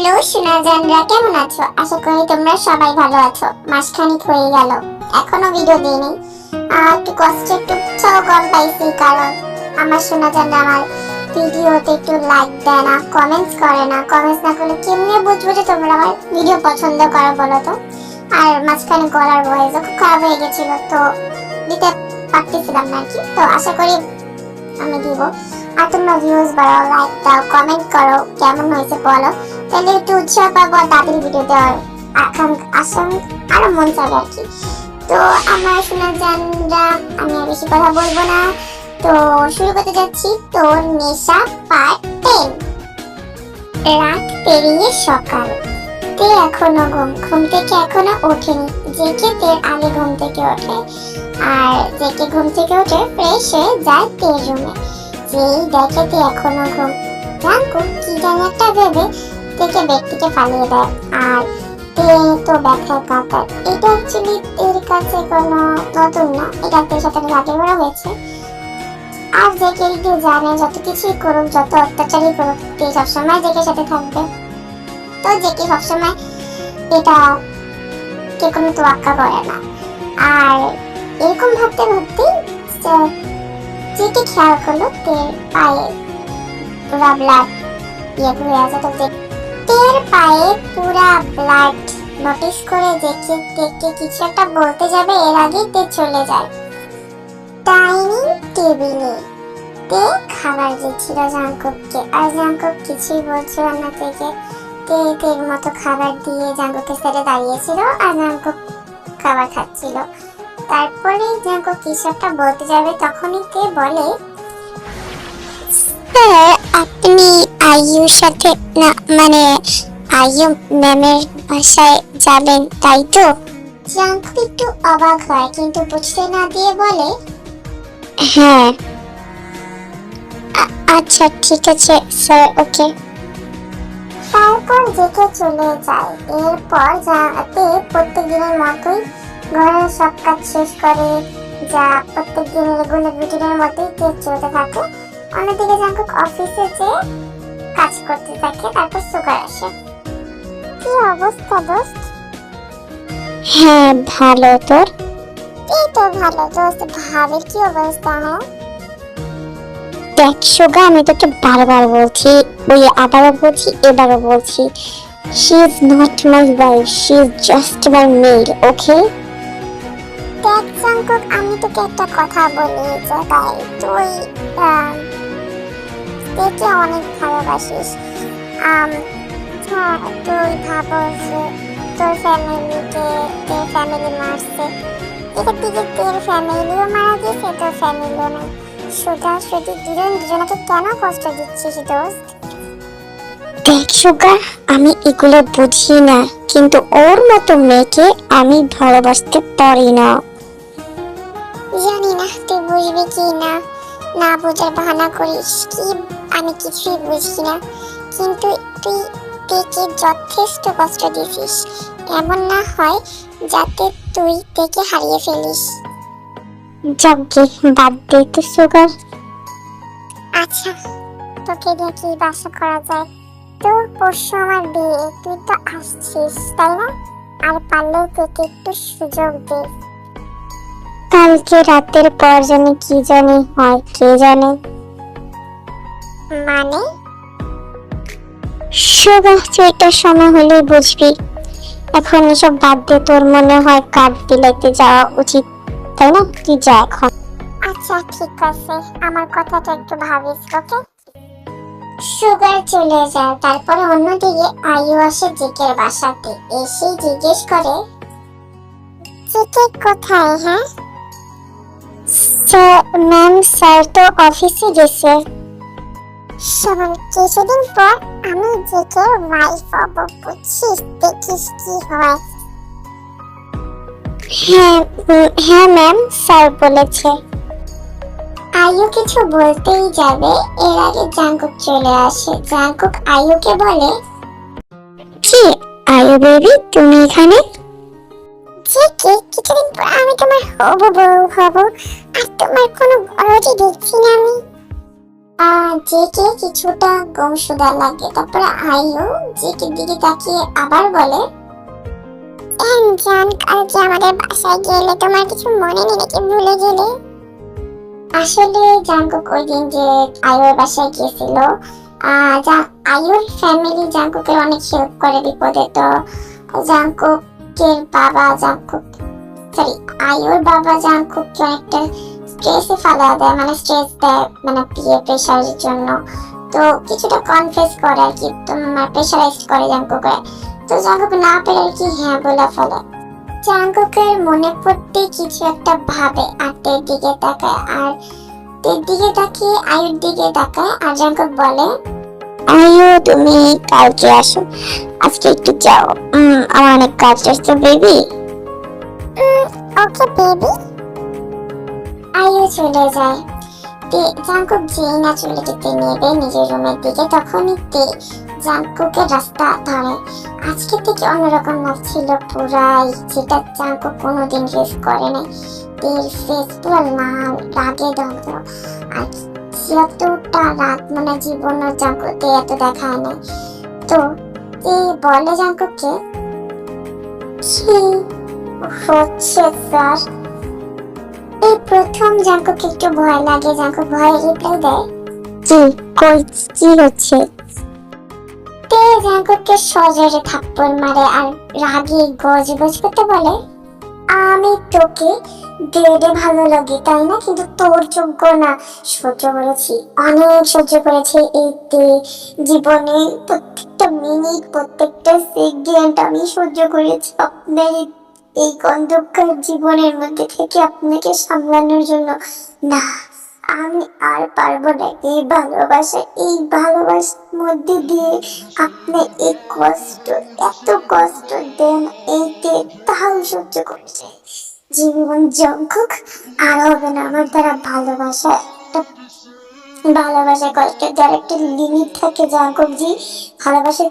Hello সোনাজানরা, কেমন আছো? আশা করি তোমরা সবাই ভালো আছো। মাসখানিক হয়ে গেল, এখনো ভিডিও দিইনি। একটু কষ্ট, একটু উৎসাহ কম পাইছি, কারণ আমার সোনাজানরা আমার ভিডিওতে একটু লাইক দেয় না, কমেন্টস করে না। কমেন্টস না করলে কেমনে বুঝবো যে তোমরা আমার ভিডিও পছন্দ করো বলো তো? আর মাঝখানে গলার ভয়েসও খুব খারাপ হয়ে গেছিল, তো দিতে পারতেছিলাম না আর কি। তো আশা করি আমি দিব। আর তোমরা ভিউজ বাড়াও, লাইক দাও, কমেন্ট করো, কেমন হয়েছে বলো, তাহলে একটু উৎসাহ পাবো আর তাদের ভিডিও দেওয়ার আরো মন চাবে আর কি। তো আমার শোনা জানরা, আমি আর বেশি কথা বলবো না, তো শুরু করতে যাচ্ছি। তোর নেশা পার্ট 10। রাত পেরিয়ে সকাল, তে এখনো ঘুম থেকে এখনো ওঠেনি। জেকে তের আগে ঘুম থেকে ওঠে, আর জেকে ঘুম থেকে উঠে ফ্রেশ হয়ে যায় তের রুমে। যেই দেখে তে এখনো ঘুম, জাঙ্কুক কি জানি একটা ভেবে থেকে বেড থেকে পালিয়ে দেয়। আর তে তো ব্যথায় কাতর। এটা অ্যাকচুয়ালি এর কাছে কোনো নতুন না, এটা তের সাথে আগে করা হয়েছে। আর জেকে জানে যত কিছুই করুক, যত অত্যাচারই করুক, তে সবসময় জেকের সাথে থাকবে। তো জেকে সবসময় এটা কে কোনো তোয়াক্কা করে না। আর এরকম ভাবতে ভাবতেই জেকে খেয়াল করলো তের পায়ে পুরা ব্লাড হয়ে আছে। তো তের পায়ে পুরা ব্লাড নোটিস করে জেকে তেকে কিছু একটা বলতে যাবে, এর আগে তে চলে যায় ডাইনিং টেবিলে। তে খাবার দিচ্ছিল জাঙ্কুককে, আর জাঙ্কুক কিছুই বলছিল না তেকে। তের মতো খাবার দিয়ে জাঙ্কুকের সাথে দাঁড়িয়েছিল, আর জাঙ্কুক খাবার খাচ্ছিল। তারপরে জাঙ্কুক কিছু একটা বলতে যাবে, তখনই তে বলে, স্যার আপনি আইয়ুর সাথে না, মানে আইয়ু ম্যামের বাসায় যাবেন তাই তো? জাঙ্কুক একটু অবাক হয়, কিন্তু বুঝতে না দিয়ে বলে, হ্যাঁ আচ্ছা ঠিক আছে স্যার, ওকে। তারপর জেকে চলে যায়। এরপর প্রত্যেক দিনের মতোই ঘরের সব কাজ শেষ করে, যা প্রত্যেক দিনের রেগুলার রুটিনের মতোই চলতে থাকে। অন্যদিকে জাঙ্কুক অফিসে যে কাজ করতে থাকে। তারপর সুগার আসে। কি অবস্থা দোস্ত? হ্যাঁ ভালো, তোর? এই তো ভালো দোস্ত। ভাবির কি অবস্থা? হ্যাঁ দেখ সুগা, আমি তোকে বারবার বলছি, আবারও বলছি, এবারও বলছি, she is not my wife, she is just my maid, okay? দেখ জাঙ্কুক, আমি তোকে একটা কথা বলি, যে তাই তুই তেকে অনেক ভালোবাসিস। হ্যাঁ, তুই ভাবো যে তোর ফ্যামিলিকে তের ফ্যামিলি মারছে, এটার দিকে তের ফ্যামিলিও মারা গেছে, তোর ফ্যামিলিও নেই। শুধু দুজনকে কেন কষ্ট দিচ্ছিস দোস্ত? দেখ সুগা, আমি এগুলো বুঝি না, কিন্তু ওর মতো মেয়েকে আমি ভালোবাসতে পারি না। জানি না তুই বুঝবি কি না, না বোঝার বাহানা করিস কি, আমি কিছুই বুঝি না। কিন্তু তুই তেকে যথেষ্ট কষ্ট দিছিস, এমন না হয় যাতে তুই তেকে হারিয়ে ফেলিস। যাকে বাদ দে তো সুগার। আচ্ছা, তোকে দিয়ে কি বাসা করা যায়? তো পরশু আমার বিয়ে, তুই তো আসছিস তাই না? আর পারলে তোকে একটু সুযোগ দে। কালকে রাতের পর জানি কি জানি হয়, কে জানে। মানে সুগা, তুই একটা সময় হলেই বুঝবি। এখন এসব বাদ দে, তোর মনে হয় কার্ড বিলাইতে যাওয়া উচিত তাই না? তুই যা এখন। আচ্ছা ঠিক আছে, আমার কথাটা একটু ভাবিস, ওকে? সুগার চলে যায়। তারপরে অন্যদিকে আয়ু আসে জেকের বাসাতে। এসে জিজ্ঞেস করে, জেকে কোথায়? হ্যাঁ ম্যাম, স্যার তো অফিসে গেছে। শোন, কিছুদিন পর আমি জেকের ওয়াইফ হব, বুঝছিস? দেখিস কি হয়। হ্যাঁ ম্যাম, স্যার বলেছে। আয়ু কিছু বলতেই যাবে, এর আগে জাঙ্কুক চলে আসে। জাঙ্কুক আয়ুকে বলে, কি আয়ু বেবি, তুমি এখানে? জেকে, কিছুদিন পর আমি তোমার হবু বউ হব, আর তোমার কোনো বড়জি দেখছি না আমি। জেকে কিছুটা গমশুদা লাগে, তারপরে আইও জেকে দিকে তাকিয়ে আবার বলে, জান কালকে আমাদের বাসায় গেলে তোমার কিছু মনে নেই নাকি, ভুলে গেলে? আসলে জাঙ্কুক ওই দিন যে আয়ুর বাসায় গিয়েছিল, আয়ুর ফ্যামিলি জাঙ্কুকের অনেক হেল্প করে বিপদে। তো জাঙ্কুকের বাবা জাঙ্কুক সরি আয়ুর বাবা জাঙ্কুককে অনেকটা স্ট্রেসে ফেলা দেয়, মানে স্ট্রেস দেয়, মানে পিয়ে প্রেশারের জন্য। তো কিছুটা কনফেস করে আর কি, তোমার প্রেশারাইজ করে জাঙ্কুকে। তো জাঙ্কুক না পেরে আর কি হ্যাঁ বলে ফেলে। জাঙ্কুকের মনে পড়তে কিছু একটা ভাবে আর তের দিকে তাকায়, আর তের দিকে তাকিয়ে আয়ুর দিকে তাকায়, আর জাঙ্কুক বলে, আয়ু তুমি কালকে আসো, আজকে একটু যাও, আমার অনেক কাজ আছে বেবি। Okay baby. আয়ু চলে যায়। জাঙ্কুক যেই না চলে যেতে নেবে নিজের রুমের দিকে, তখনই জাঙ্কুকের রাস্তা ধরে। আজকে থেকে অন্যরকম লাগছিল পুরাই, যেটা জাঙ্কুক কোনোদিন ফেস করে নাই। তের ফেস পুরো লাল, রাগে দগ্ধ। আর যতটা রাত মানে জীবনের জাঙ্কুকে এত দেখায় নাই। তো বলে জাঙ্কুককে, কি হচ্ছে স্যার? এই প্রথম জাঙ্কুকে একটু ভয় লাগে। জাঙ্কুক ভয়ে রিপ্লাই দেয়, কি হচ্ছে? জাঙ্কুককে সজোরে থাপ্পড় মারে আর রাগে গজ গজ করতে বলে, আমি তোকে বেডে ভালো লাগে তাই না, কিন্তু তোর যোগ্য না। সহ্য করেছি, অনেক সহ্য করেছি। এই জীবনে প্রত্যেকটা মিনিট, প্রত্যেকটা সেকেন্ড আমি সহ্য করেছি আপনার এই অন্ধকার জীবনের মধ্যে থেকে আপনাকে সামলানোর জন্য। না, আমি আর পারবো না এই ভালোবাসার মধ্যে দিয়ে আপনি এই কষ্ট, এত কষ্ট দেন এইতে, তাও সহ্য করছে। জীবন জাঙ্কুক আর হবে না আমার দ্বারা। ভালোবাসায় কষ্ট দেওয়ার একটা লিমিট থাকে জাঙ্কুক জি, ভালোবাসার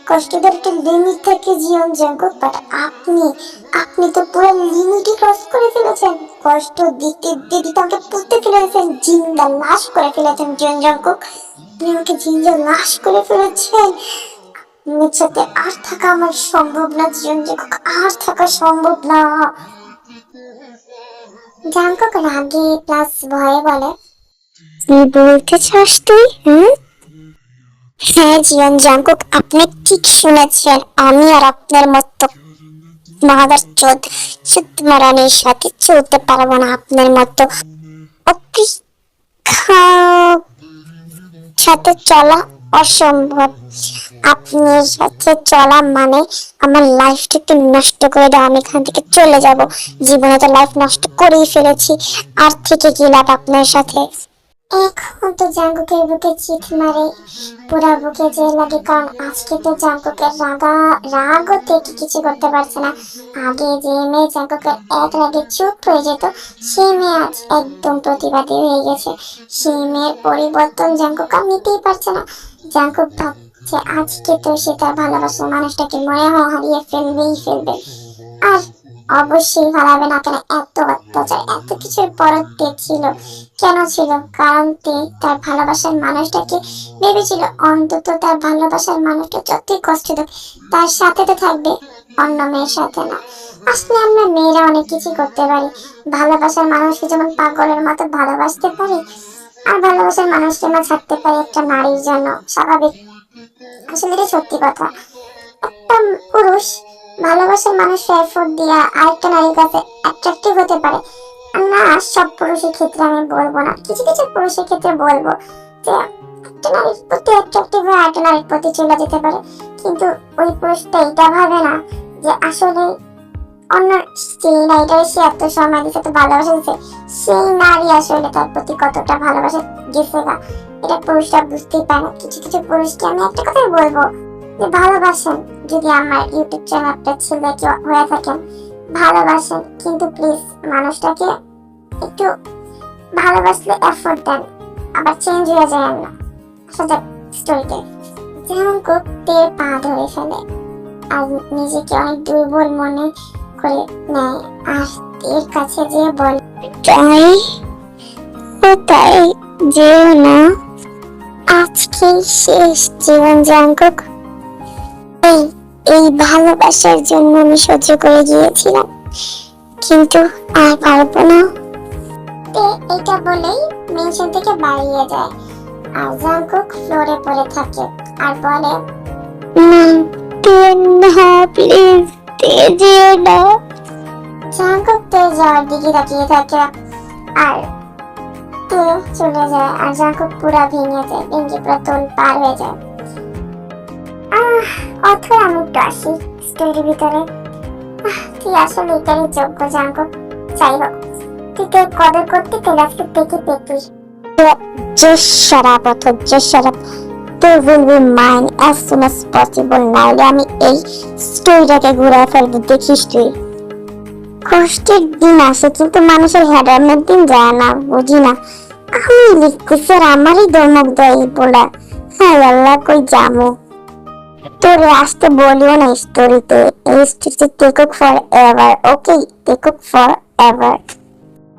কষ্ট দেওয়ার একটা লিমিট থাকে জীবন জাঙ্কুক। বাট আপনি তো পুরো লিমিটই ক্রস করে ফেলেছেন। কষ্ট দিতে দিতে আমাকে পুঁতে ফেলেছেন, জিন্দা লাশ করে ফেলেছেন জীবন জাঙ্কুক। আপনি আমাকে জিন্দা লাশ করে ফেলেছেন। আপনার সাথে আর থাকা আমার সম্ভব না জীবন জাঙ্কুক, আর থাকা সম্ভব না। জাঙ্কুক রাগে প্লাস ভয়ে বলে, কি বলতে চাস তুই? হ্যাঁ জীবন জাঙ্কুক, আপনি ঠিক শুনেছেন। আমি আর আপনার মতো মাদার চোদ মারানির সাথে চলতে পারবো না। আপনার মতো সাথে চলা অসম্ভব। আপনার সাথে চলা মানে আমার লাইফটাকে নষ্ট করে দেওয়া। আমি এখান থেকে চলে যাব। জীবনে তো লাইফ নষ্ট করেই ফেলেছি, আর থেকে কি লাভ আপনার সাথে? এখন তো জাঙ্কুকের বুকে চিৎ মারে, পুরা বুকে যে লাগে। কারণ আজকে তো জাঙ্কুকের রাগও থেকে কিছু করতে পারছে না। আগে যে মেয়ে জাঙ্কুকের এক রাগে চুপ হয়ে যেত, সেই মেয়ে আজ একদম প্রতিবাদী হয়ে গেছে। সেই মেয়ের পরিবর্তন জাঙ্কুক আর নিতেই পারছে না। জাঙ্কুক ভাবছে আজকে তো সে তার ভালোবাসার মানুষটাকে মনে হয় হারিয়ে ফেলবে। আর অবশ্যই হারাবে না। কেন? এত অত্যাচার, এত কিছুর পরতে ছিল কেন ছিল? কারণ তার ভালোবাসার মানুষটাকে ভেবেছিল অন্তত তার ভালোবাসার মানুষটা যতই কষ্ট দেখ তার সাথে তো থাকবে, অন্য মেয়ের সাথে না। আসলে আমরা মেয়েরা অনেক কিছু করতে পারি। ভালোবাসার মানুষকে যেমন পাগলের মতো ভালোবাসতে পারি, আর ভালোবাসার মানুষকে না ছাড়তে পারি একটা নারীর জন্য, স্বাভাবিক। আসলে এটা সত্যি কথা। একটা পুরুষ ভালোবাসার মানুষের এফোর্ট দিয়া আরেকটা নারীর কাছে অ্যাট্রাকটিভ হতে পারে না। সব পুরুষের ক্ষেত্রে আমি বলবো না, কিছু কিছু পুরুষের ক্ষেত্রে বলবো যে একটা নারীর প্রতি অ্যাট্রাকটিভ হয়ে আরেকটা নারীর প্রতি চলে যেতে পারে। কিন্তু ওই পুরুষটা এটা ভাবে না যে আসলে অন্য সেই নারীটা সে এত সময় দিচ্ছে, এত ভালোবাসা দিচ্ছে, সেই নারী আসলে তার প্রতি কতটা ভালোবাসা গেছে না, এটা পুরুষরা বুঝতেই পারে না। কিছু কিছু পুরুষকে আমি একটা কথাই বলবো যে ভালোবাসেন। যদি আমার ইউটিউব চ্যানেলটা ছেলে কেউ হয়ে থাকেন, ভালোবাসেন, কিন্তু প্লিজ মানুষটাকে একটু ভালোবাসলে এফোর্ট দেন, আবার চেঞ্জ হয়ে যায় না। আসলে স্টোরিতে জাঙ্কুক তের পা ধরে ফেলে আর নিজেকে অনেক দুর্বল মনে করে নেয়, আর এর কাছে যে বলে, তাই যেও না, আজকে শেষ জীবন জাঙ্কুক। এই এই ভালোবাসার জন্য আমি সহ্য করে গিয়েছিলাম, কিন্তু আর পারবো না। এটা বলেই মেনশন থেকে বাড়িয়ে যায় আর জাঙ্কুক ফ্লোরে পড়ে থাকে আর বলে, না প্লিজ যেও না। জাঙ্কুক যাওয়ার দিকে তাকিয়ে থাকে আর চলে যায় আর জাঙ্কুক পুরা ভেঙে যায়, ভেঙে পুরা তোল পার হয়ে যায়। অথর আমি একটু আসি স্টোরির ভিতরে। তুই আসলে এটারই যোগ্য জাঙ্কুক। যাই হোক, তুই তোর কদর করতে ক্লাসকে দেখে পেতিস। Just shut up, author, just shut up. They will be mine as soon as possible. নাহলে আমি এই স্টোরিটাকে ঘুরায় ফেলবো, দেখিস তুই। কষ্টের দিন আসে কিন্তু মানুষের হেডামের দিন যায় না, বুঝি না। আমি লিখতেছি আর আমারই ধমক দেয় বলে। হ্যাঁ আল্লাহ, কই যাবো? তোরে আসতে বলিও না স্টোরিতে। এই স্টোরিতে take forever, okay? Take forever.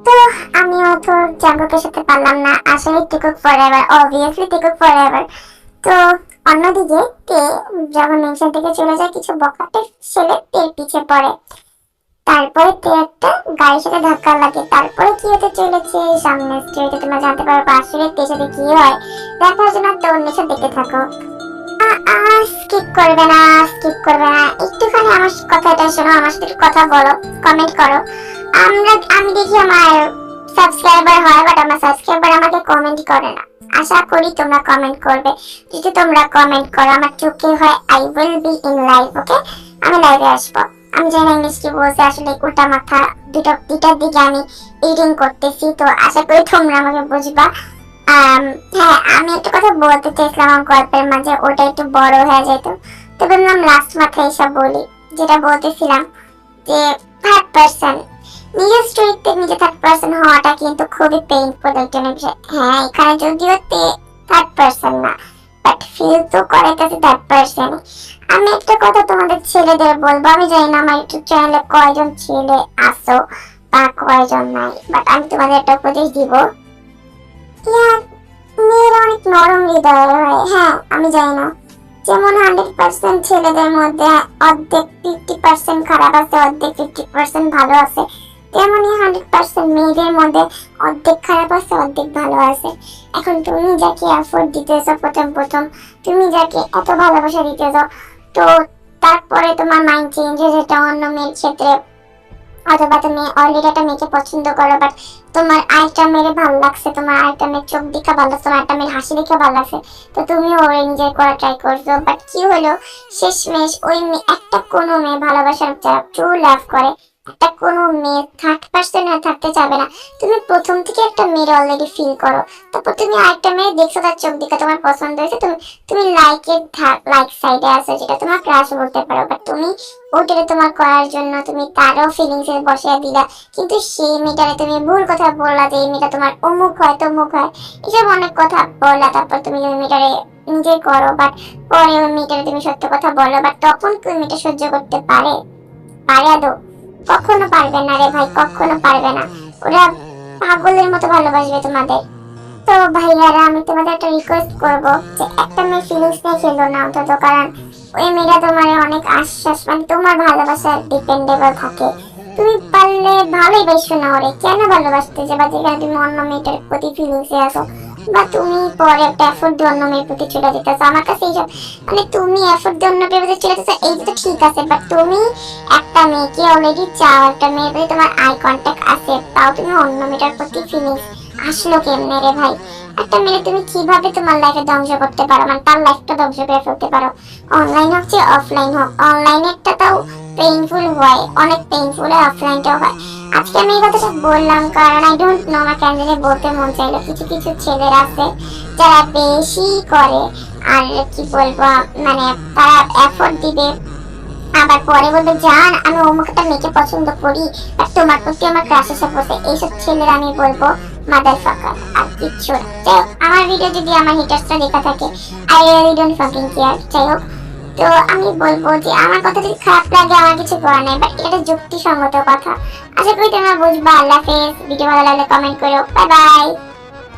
তো আমিও তো জাঙ্কুকের সাথে পারলাম না, আসলে take forever, obviously take forever. তো অন্যদিকে যখন মেনশন থেকে চলে যায়, কিছু বকাটে ছেলে পিছে পড়ে। তারপরে একটা গাড়ির সাথে ধাক্কা লাগে। তারপরে কি হতে চলেছে সামনে স্টোরিতে তোমরা জানতে পারবে। আসলে সাথে কি হয় দেখার জন্য তোমরা দেখতে থাকো। স্কিপ করবে না, স্কিপ করবে না। একটুখানি আমার কথাটা শোনো, আমার সাথে কথা বলো, কমেন্ট করো। আমি দেখি আমার সাবস্ক্রাইবার হয়, বাট আমার সাবস্ক্রাইবার আমাকে কমেন্ট করে না। আশা করি তোমরা কমেন্ট করবে। যদি তোমরা কমেন্ট করো, আমার চোখে হয় I will be in live, okay? আমি লাইভে আসবো। আমি জানি ইংলিশ কি বলছে, আসলে উল্টা মাথা দুটার দিকে আমি রিডিং করতেছি, তো আশা করি তোমরা আমাকে বুঝবা। হ্যাঁ, আমি একটা কথা বলতে চাইছিলাম আমার গল্পের মাঝে, ওটা একটু বড় হয়ে যেত, তো ভাবলাম লাস্ট মাথায় এসব বলি। যেটা বলতেছিলাম যে থার্ড পার্সন, নিজের স্টোরিতে নিজে থার্ড পার্সন হওয়াটা কিন্তু খুবই পেইনফুল একটা বিষয়। হ্যাঁ, এখানে যদিও থার্ড পার্সন না, বাট ফিল তো করে কাছে থার্ড পার্সন। আমি একটা কথা তোমাদের ছেলেদের বলবো, আমি জানি না আমার ইউটিউব চ্যানেলে কয়জন ছেলে আসো বা কয়জন নাই, বাট আমি তোমাদের একটা উপদেশ দিব। মেয়েরা অনেক নরম হৃদয়ের হয়। হ্যাঁ, আমি জানি না, যেমন 100% ছেলেদের মধ্যে অর্ধেক 50% খারাপ আছে, অর্ধেক 50% ভালো আছে, তেমনই 100% মেয়েদের মধ্যে অর্ধেক খারাপ আছে, অর্ধেক ভালো আছে। এখন তুমি যাকে এফোর্ট দিতেছো প্রথম তুমি যাকে এত ভালোবাসা দিতেছো, তো তারপরে তোমার মাইন্ড চেঞ্জ হয়ে যেটা অন্য মেয়ের ক্ষেত্রে, অথবা তুমি অলরেডি একটা মেয়েকে পছন্দ করো, বাট তোমার আরেকটা মেয়ের ভালো লাগছে, তোমার আরেকটা মেয়ের চোখ দেখে ভালো লাগছে, তোমার একটা মেয়ের হাসি দেখে ভালো লাগছে, তো তুমি ওর এনজয় করা ট্রাই করছো। বাট কি হলো, শেষমেশ ওই একটা কোনো মেয়ে ভালোবাসার যারা ট্রু লাভ করে, একটা কোনো মেয়ে থার্ড পার্সন থাকতে চাবে না। তুমি প্রথম থেকে একটা মেয়ের অলরেডি ফিল করো, তারপর তুমি আরেকটা মেয়ে দেখছো, তার চোখ দেখে তোমার পছন্দ হয়েছে, তুমি লাইক সাইডে আছো, যেটা তোমার ক্রাশ বলতে পারো, বাট তুমি ওটারে তোমার করার জন্য তুমি তারও ফিলিংস এ বসিয়ে দিলা, কিন্তু সেই মেয়েটারে তুমি ভুল কথা বললা যে এই মেয়েটা তোমার অমুক হয় তমুক হয়, এসব অনেক কথা বললা। তারপর তুমি ওই মেয়েটারে নিজে করো, বাট পরে ওই মেয়েটারে তুমি সত্য কথা বলো, বাট তখন কি মেয়েটা সহ্য করতে পারে? আদৌ কখনো পারবে না রে ভাই, কখনো পারবে না। ওরা পাগলের মতো ভালোবাসবে তোমাদের। তো ভাইয়ারা, আমি তোমাদের একটা রিকোয়েস্ট করবো যে একটা মেয়ে ফিলিংস নিয়ে খেলো না অন্তত, কারণ ওই মেয়েটা তোমার অনেক আশ্বাস, মানে তোমার ভালোবাসা ডিপেন্ডেবল থাকে। তুমি পারলে ভালোই বেশো না ওরে, কেন ভালোবাসতে যাবা যেখানে তুমি অন্য মেয়েটার প্রতি ফিলিংসে আসো, বা তুমি পরে একটা এফোর্ট দিয়ে অন্য মেয়ের প্রতি চলে যেতেছো। আমার কাছে এইসব, মানে তুমি এফোর্ট দিয়ে অন্য মেয়ের প্রতি চলে যেতেছো এই তো ঠিক আছে, বাট তুমি একটা মেয়েকে অলরেডি চাও, একটা মেয়ের প্রতি তোমার আই কন্ট্যাক্ট আছে, তাও তুমি অন্য মেয়েটার প্রতি ফিলিংস আসলো কেমনে রে ভাই? একটা মেয়ে তুমি কিভাবে তোমার লাইফে ধ্বংস করতে পারো, মানে তার লাইফটা ধ্বংস করে ফেলতে পারো? অনলাইন হোক যে অফলাইন হোক, অনলাইনেরটা তাও পেইনফুল হয়, অনেক পেইনফুল হয়, অফলাইনটাও হয়। আজকে আমি এই কথাটা বললাম কারণ আই ডোন্ট নো, আমার কেন জানি বলতে মন চাইলো। কিছু কিছু ছেলেরা আছে যারা বেশি করে, আর কি বলবো, মানে তারা এফোর্ট দিবে, আবার পরে বলবে জান আমি অমুক একটা মেয়েকে পছন্দ করি, আর তোমার প্রতি আমার ক্রাশ এসে পড়ছে। এইসব ছেলেরা আমি বলবো মাদার ফাকার, আর কিচ্ছু না। যাই হোক, আমার ভিডিও যদি আমার হিটার্সটা লেখা থাকে, I really don't fucking care. যাই হোক, তো আমি বলবো যে আমার কথা যদি খারাপ লাগে আমার কিছু করার নেই, বাট এটা যুক্তিসঙ্গত কথা। আশা করি তোমরা বুঝবা। আল্লাহ হাফেজ। ভিডিও ভালো লাগলে কমেন্ট করো। Bye bye.